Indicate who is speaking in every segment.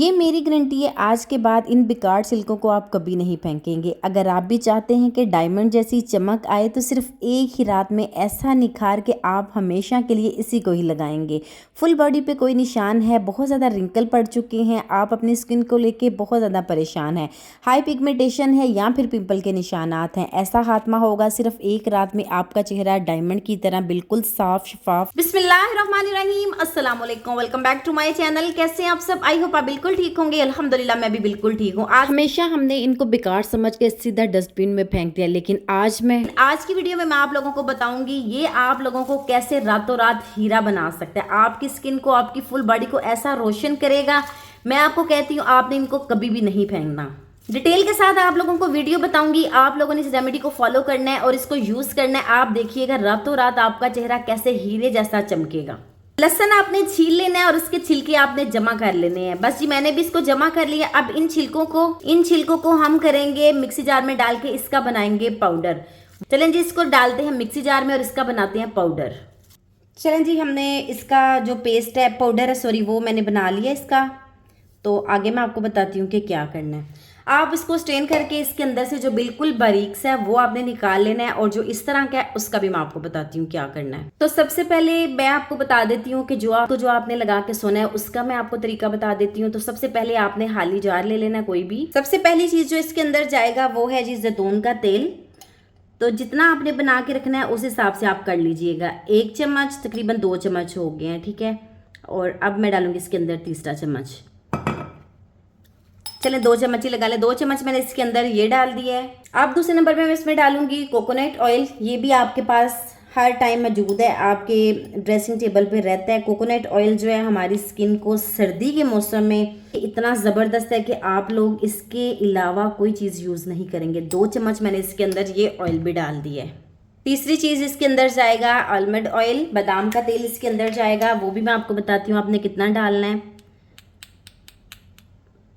Speaker 1: ये मेरी गारंटी है, आज के बाद इन बेकार सिल्कों को आप कभी नहीं फेंकेंगे। अगर आप भी चाहते हैं कि डायमंड जैसी चमक आए तो सिर्फ एक ही रात में ऐसा निखार के आप हमेशा के लिए इसी को ही लगाएंगे। फुल बॉडी पे कोई निशान है, बहुत ज़्यादा रिंकल पड़ चुके हैं, आप अपनी स्किन को लेके बहुत ज़्यादा परेशान हैं, हाई पिगमेंटेशन है या फिर पिंपल के निशानात हैं, ऐसा खात्मा होगा सिर्फ एक रात में। आपका चेहरा डायमंड की तरह बिल्कुल साफ शफाफ। बिस्मिल्लाहिर्रहमानिर्रहीम, अस्सलाम वालेकुम, welcome back to my channel. कैसे हैं आप सब? आई होप आप बिल्कुल ठीक होंगे। अल्हम्दुलिल्लाह मैं भी बिल्कुल ठीक हूँ। आज हमेशा हमने इनको बेकार समझ के सीधा डस्टबिन में फेंक दिया, लेकिन आज की वीडियो में मैं आप लोगों को बताऊंगी ये आप लोगों को कैसे रातों रात हीरा बना सकता है। आपकी स्किन को, आपकी फुल बॉडी को ऐसा रोशन करेगा। मैं आपको कहती हूँ आपने इनको कभी भी नहीं फेंकना। डिटेल के साथ आप लोगों को वीडियो बताऊंगी, आप लोगों ने इस रेमेडी को फॉलो करना है और इसको यूज करना है। आप देखिएगा रातों रात आपका चेहरा कैसे हीरे जैसा चमकेगा। लहसुन आपने छील लेना है और उसके छिलके आपने जमा कर लेने हैं। बस जी मैंने भी इसको जमा कर लिया। अब इन छिलकों को हम करेंगे मिक्सी जार में डाल के इसका बनाएंगे पाउडर। चलें जी इसको डालते हैं मिक्सी जार में और इसका बनाते हैं पाउडर। चलें जी हमने इसका जो पेस्ट है, पाउडर है सॉरी, वो मैंने बना लिया इसका। तो आगे मैं आपको बताती हूँ कि क्या करना है। आप इसको स्ट्रेन करके इसके अंदर से जो बिल्कुल बारीक सा है वो आपने निकाल लेना है, और जो इस तरह का है उसका भी मैं आपको बताती हूँ क्या करना है। तो सबसे पहले मैं आपको बता देती हूँ कि जो आपने लगा के सोना है उसका मैं आपको तरीका बता देती हूँ। तो सबसे पहले आपने खाली जार ले लेना कोई भी। सबसे पहली चीज जो इसके अंदर जाएगा वो है जी जैतून का तेल। तो जितना आपने बना के रखना है उस हिसाब से आप कर लीजिएगा। 1 चम्मच, तकरीबन 2 चम्मच हो गए हैं, ठीक है। और अब मैं डालूंगी इसके अंदर तीसरा चम्मच। चलें 2 चम्मच ही लगा ले। 2 चम्मच मैंने इसके अंदर ये डाल दिया है। अब दूसरे नंबर पे मैं इसमें डालूंगी कोकोनट ऑयल। ये भी आपके पास हर टाइम मौजूद है, आपके ड्रेसिंग टेबल पे रहता है। कोकोनट ऑयल जो है हमारी स्किन को सर्दी के मौसम में इतना ज़बरदस्त है कि आप लोग इसके अलावा कोई चीज़ यूज़ नहीं करेंगे। 2 चम्मच मैंने इसके अंदर ये ऑयल भी डाल दिया है। तीसरी चीज़ इसके अंदर जाएगा आलमंड ऑयल, बादाम का तेल इसके अंदर जाएगा। वो भी मैं आपको बताती हूँ आपने कितना डालना है।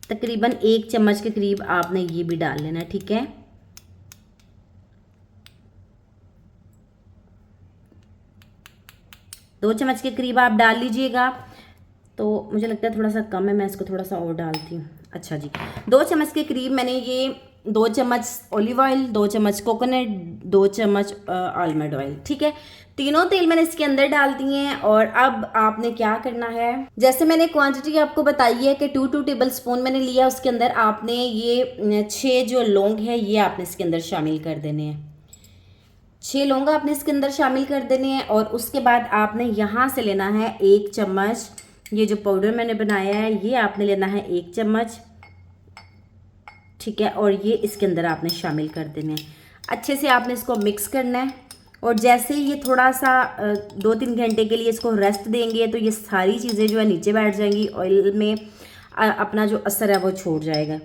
Speaker 1: तकरीबन 1 चम्मच के करीब आपने ये भी डाल लेना है, ठीक है। दो चम्मच के करीब आप डाल लीजिएगा। तो मुझे लगता है थोड़ा सा कम है, मैं इसको थोड़ा सा और डालती हूँ। अच्छा जी, 2 चम्मच के करीब मैंने ये 2 चम्मच ऑलिव ऑयल, 2 चम्मच कोकोनट, 2 चम्मच आलमंड ऑयल, ठीक है। तीनों तेल मैंने इसके अंदर डाल दिए हैं। और अब आपने क्या करना है, जैसे मैंने क्वांटिटी आपको बताई है कि 2 टेबल स्पून मैंने लिया, उसके अंदर आपने ये 6 जो लौंग है ये आपने इसके अंदर शामिल कर देने हैं। 6 लौंग आपने इसके अंदर शामिल कर देने हैं। और उसके बाद आपने यहाँ से लेना है 1 चम्मच, ये जो पाउडर मैंने बनाया है ये आपने लेना है 1 चम्मच, ठीक है। और ये इसके अंदर आपने शामिल कर देने हैं। अच्छे से आपने इसको मिक्स करना है। और जैसे ही ये थोड़ा सा 2-3 घंटे के लिए इसको रेस्ट देंगे तो ये सारी चीज़ें जो है नीचे बैठ जाएंगी, ऑयल में अपना जो असर है वो छोड़ जाएगा,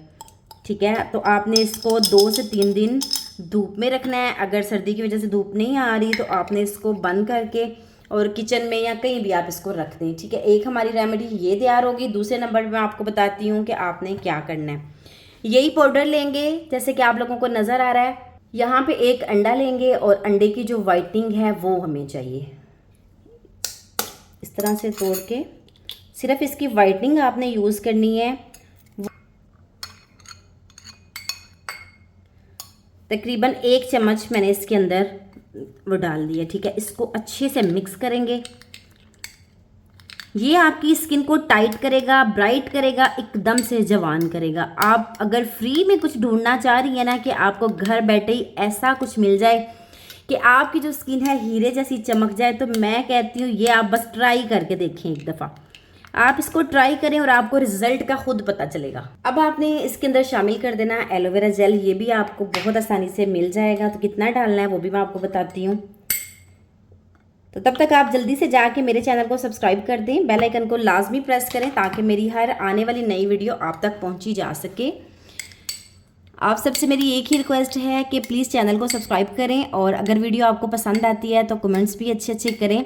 Speaker 1: ठीक है। तो आपने इसको 2 से 3 दिन धूप में रखना है। अगर सर्दी की वजह से धूप नहीं आ रही तो आपने इसको बंद करके और किचन में या कहीं भी आप इसको रख दें, ठीक है। एक हमारी रेमेडी ये तैयार होगी। दूसरे नंबर पर मैं आपको बताती हूँ कि आपने क्या करना है। यही पाउडर लेंगे जैसे कि आप लोगों को नज़र आ रहा है, यहाँ पे एक अंडा लेंगे और अंडे की जो वाइटनिंग है वो हमें चाहिए। इस तरह से तोड़ के सिर्फ इसकी वाइटनिंग आपने यूज़ करनी है। तकरीबन 1 चम्मच मैंने इसके अंदर वो डाल दिया, ठीक है। इसको अच्छे से मिक्स करेंगे। ये आपकी स्किन को टाइट करेगा, ब्राइट करेगा, एकदम से जवान करेगा। आप अगर फ्री में कुछ ढूंढना चाह रही है ना कि आपको घर बैठे ही ऐसा कुछ मिल जाए कि आपकी जो स्किन है हीरे जैसी चमक जाए, तो मैं कहती हूँ ये आप बस ट्राई करके देखें एक दफ़ा। आप इसको ट्राई करें और आपको रिजल्ट का खुद पता चलेगा। अब आपने इसके अंदर शामिल कर देना एलोवेरा जेल। ये भी आपको बहुत आसानी से मिल जाएगा। तो कितना डालना है वो भी मैं आपको बताती हूँ। तो तब तक आप जल्दी से जाके मेरे चैनल को सब्सक्राइब कर दें, बेल आइकन को लाजमी प्रेस करें ताकि मेरी हर आने वाली नई वीडियो आप तक पहुंची जा सके। आप सबसे मेरी एक ही रिक्वेस्ट है कि प्लीज़ चैनल को सब्सक्राइब करें, और अगर वीडियो आपको पसंद आती है तो कमेंट्स भी अच्छे अच्छे करें।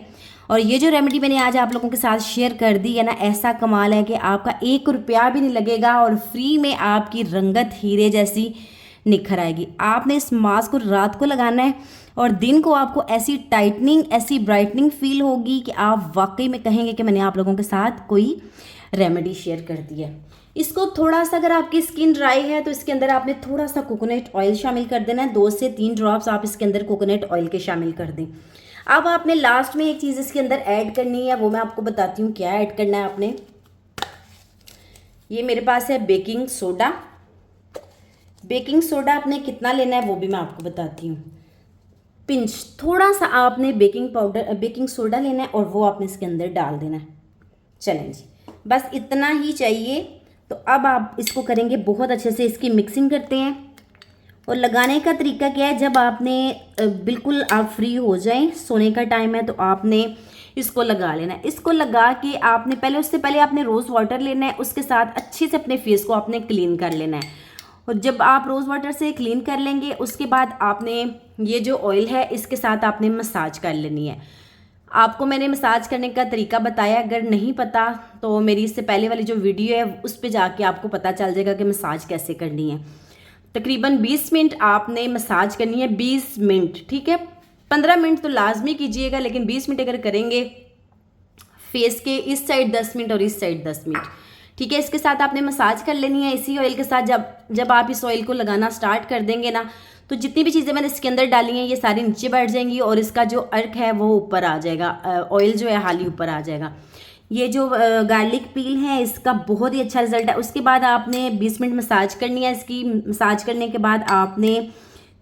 Speaker 1: और ये जो रेमेडी मैंने आज आप लोगों के साथ शेयर कर दी है ना, ऐसा कमाल है कि आपका 1 रुपया भी नहीं लगेगा और फ्री में आपकी रंगत हीरे जैसी निखर आएगी। आपने इस मास्क को रात को लगाना है और दिन को आपको ऐसी टाइटनिंग, ऐसी ब्राइटनिंग फील होगी कि आप वाकई में कहेंगे कि मैंने आप लोगों के साथ कोई रेमेडी शेयर कर दी है। इसको थोड़ा सा, अगर आपकी स्किन ड्राई है तो इसके अंदर आपने थोड़ा सा कोकोनट ऑयल शामिल कर देना है। 2 से 3 ड्रॉप्स आप इसके अंदर कोकोनट ऑयल के शामिल कर दें। अब आपने लास्ट में एक चीज़ इसके अंदर ऐड करनी है, वो मैं आपको बताती हूँ क्या ऐड करना है आपने। ये मेरे पास है बेकिंग सोडा। बेकिंग सोडा आपने कितना लेना है वो भी मैं आपको बताती हूँ। पिंच थोड़ा सा आपने बेकिंग सोडा लेना है और वो आपने इसके अंदर डाल देना है। चलें जी, बस इतना ही चाहिए। तो अब आप इसको करेंगे बहुत अच्छे से, इसकी मिक्सिंग करते हैं। और लगाने का तरीका क्या है, जब आपने बिल्कुल आप फ्री हो जाएं, सोने का टाइम है, तो आपने इसको लगा लेना है। इसको लगा के आपने उससे पहले आपने रोज़ वाटर लेना है, उसके साथ अच्छे से अपने फेस को आपने क्लीन कर लेना है। और जब आप रोज़ वाटर से क्लीन कर लेंगे उसके बाद आपने ये जो ऑयल है इसके साथ आपने मसाज कर लेनी है। आपको मैंने मसाज करने का तरीका बताया, अगर नहीं पता तो मेरी इससे पहले वाली जो वीडियो है उस पर जाके आपको पता चल जाएगा कि मसाज कैसे करनी है। तकरीबन 20 मिनट आपने मसाज करनी है, 20 मिनट, ठीक है। 15 मिनट तो लाजमी कीजिएगा, लेकिन 20 मिनट अगर करेंगे फेस के इस साइड 10 मिनट और इस साइड 10 मिनट, ठीक है। इसके साथ आपने मसाज कर लेनी है इसी ऑयल के साथ। जब आप इस ऑयल को लगाना स्टार्ट कर देंगे ना, तो जितनी भी चीज़ें मैंने इसके अंदर डाली हैं ये सारी नीचे बैठ जाएंगी और इसका जो अर्क है वो ऊपर आ जाएगा, ऑयल जो है हाली ऊपर आ जाएगा। ये जो गार्लिक पील है इसका बहुत ही अच्छा रिजल्ट है। उसके बाद आपने 20 मिनट मसाज करनी है। इसकी मसाज करने के बाद आपने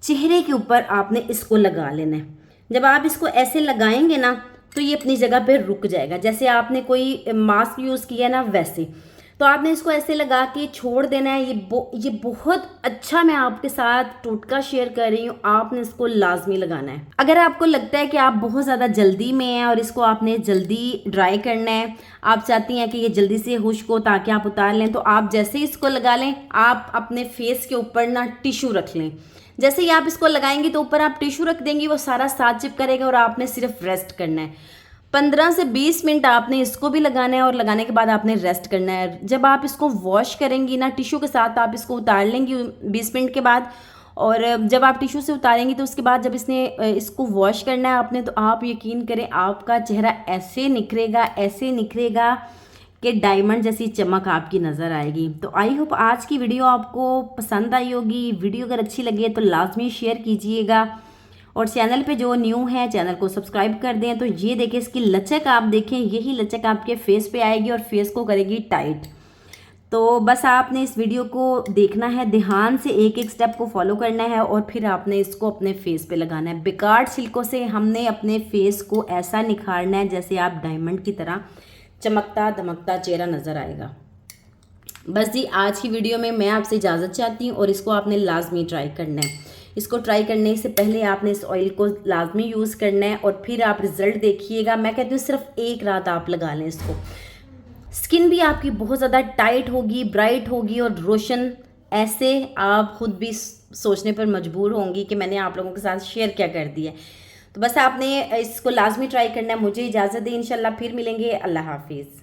Speaker 1: चेहरे के ऊपर आपने इसको लगा लेना है। जब आप इसको ऐसे लगाएंगे ना तो ये अपनी जगह पे रुक जाएगा, जैसे आपने कोई मास्क यूज़ किया ना वैसे। तो आपने इसको ऐसे लगा के छोड़ देना है। ये बहुत अच्छा, मैं आपके साथ टोटका शेयर कर रही हूँ, आपने इसको लाजमी लगाना है। अगर आपको लगता है कि आप बहुत ज़्यादा जल्दी में हैं और इसको आपने जल्दी ड्राई करना है, आप चाहती हैं कि ये जल्दी से खुश्क हो ताकि आप उतार लें, तो आप जैसे ही इसको लगा लें आप अपने फेस के ऊपर ना टिश्यू रख लें। जैसे ही आप इसको लगाएंगे तो ऊपर आप टिश्यू रख देंगी, वो सारा साथ चिप करेगा और आपने सिर्फ रेस्ट करना है। 15 से 20 मिनट आपने इसको भी लगाना है और लगाने के बाद आपने रेस्ट करना है। जब आप इसको वॉश करेंगी ना टिश्यू के साथ, आप इसको उतार लेंगी 20 मिनट के बाद। और जब आप टिश्यू से उतारेंगी तो उसके बाद जब इसको वॉश करना है आपने, तो आप यकीन करें आपका चेहरा ऐसे निखरेगा कि डायमंड जैसी चमक आपकी नज़र आएगी। तो आई होप आज की वीडियो आपको पसंद आई होगी। वीडियो अगर अच्छी लगी है तो लाजमी शेयर कीजिएगा और चैनल पे जो न्यू है चैनल को सब्सक्राइब कर दें। तो ये देखिए इसकी लचक आप देखें, यही लचक आपके फेस पे आएगी और फेस को करेगी टाइट। तो बस आपने इस वीडियो को देखना है, ध्यान से एक एक स्टेप को फॉलो करना है और फिर आपने इसको अपने फेस पे लगाना है। बेकार छिलकों से हमने अपने फेस को ऐसा निखारना है जैसे आप डायमंड की तरह चमकता धमकता चेहरा नज़र आएगा। बस जी आज की वीडियो में मैं आपसे इजाज़त चाहती हूँ और इसको आपने लाजमी ट्राई करना है। इसको ट्राई करने से पहले आपने इस ऑयल को लाजमी यूज़ करना है और फिर आप रिज़ल्ट देखिएगा। मैं कहती हूँ सिर्फ एक रात आप लगा लें इसको, स्किन भी आपकी बहुत ज़्यादा टाइट होगी, ब्राइट होगी और रोशन। ऐसे आप खुद भी सोचने पर मजबूर होंगी कि मैंने आप लोगों के साथ शेयर क्या कर दिया। तो बस आपने इसको लाजमी ट्राई करना है। मुझे इजाज़त दें, इंशाल्लाह फिर मिलेंगे। अल्लाह हाफिज़।